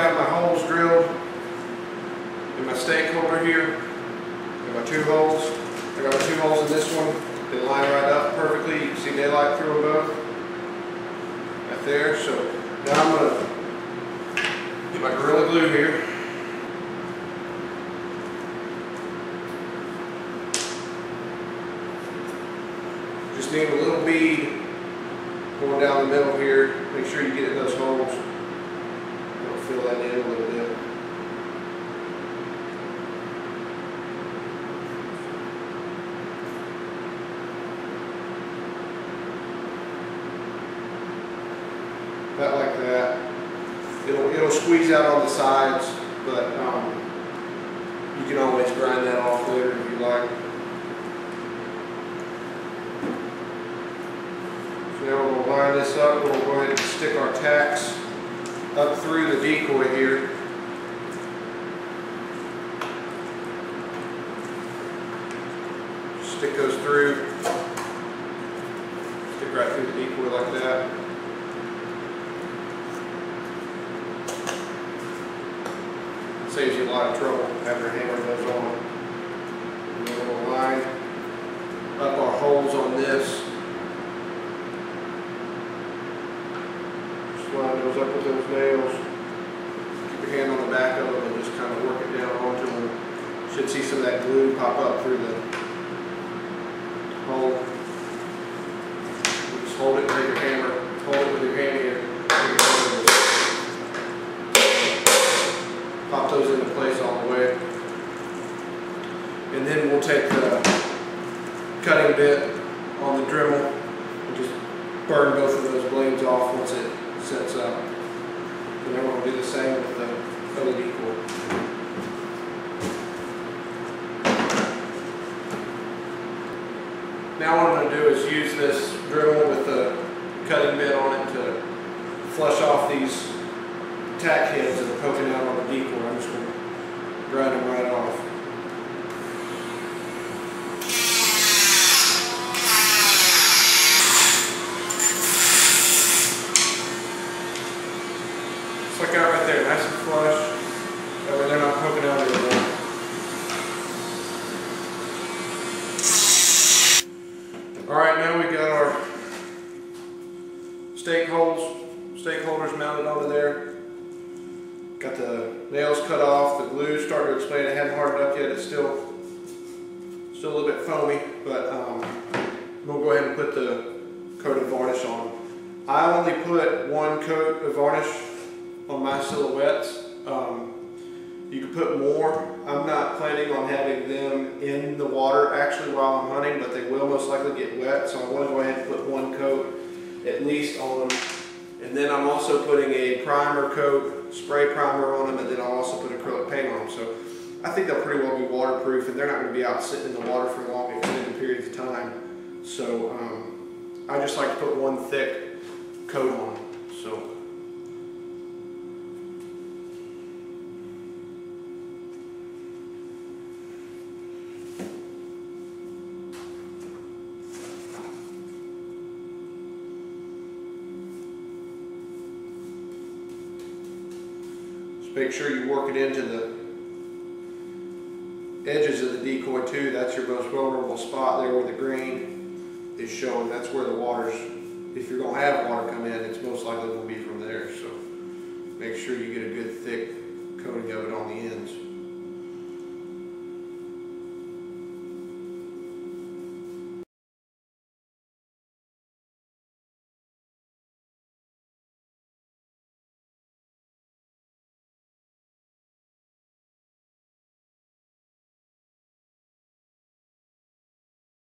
got my holes drilled in my stake holder here. Got my 2 holes. I got my 2 holes in this one. They line right up perfectly. You can see daylight through them both. Right there. So now I'm going to get my Gorilla Glue here. Just need a little bead going down the middle here. Make sure you get in those holes. I'll fill that in a little bit. About like that. It'll squeeze out on the sides, but you can always grind that off later if you like. So now we're going to line this up. We'll go ahead and stick our tacks up through the decoy here. Stick those through. Stick right through the decoy like that. Saves you a lot of trouble after hammering those on. And then we'll line up our holes on this. Just line those up with those nails. Keep your hand on the back of them and just kind of work it down onto them. You should see some of that glue pop up through the hole. You just hold it with your hammer. Hold it with your hand here. Pop those into place all the way. And then we'll take the cutting bit on the Dremel and just burn both of those blades off once it sets up. And then we'll do the same with the other decoy. Now what I'm going to do is use this Dremel with the cutting bit on it to flush off these tack heads that are poking out on the decoy. I'm just going to grind them right off. Just like that right there, nice and flush. That way they're not poking out anymore. Alright, now we got our stake holders mounted onto there. Got the nails cut off, the glue starting to explain. It hadn't hardened up yet. It's still a little bit foamy, but we'll go ahead and put the coat of varnish on. I only put 1 coat of varnish on my silhouettes. You can put more. I'm not planning on having them in the water actually while I'm hunting, but they will most likely get wet, so I want to go ahead and put 1 coat at least on them. And then I'm also putting a primer coat, spray primer on them, and then I'll also put acrylic paint on them. So I think they'll pretty well be waterproof, and they're not going to be out sitting in the water for long extended periods of time. So I just like to put 1 thick coat on them. So make sure you work it into the edges of the decoy too. That's your most vulnerable spot there where the grain is showing. That's where the water's, if you're going to have water come in, it's most likely going to be from there. So make sure you get a good thick coating of it on the ends.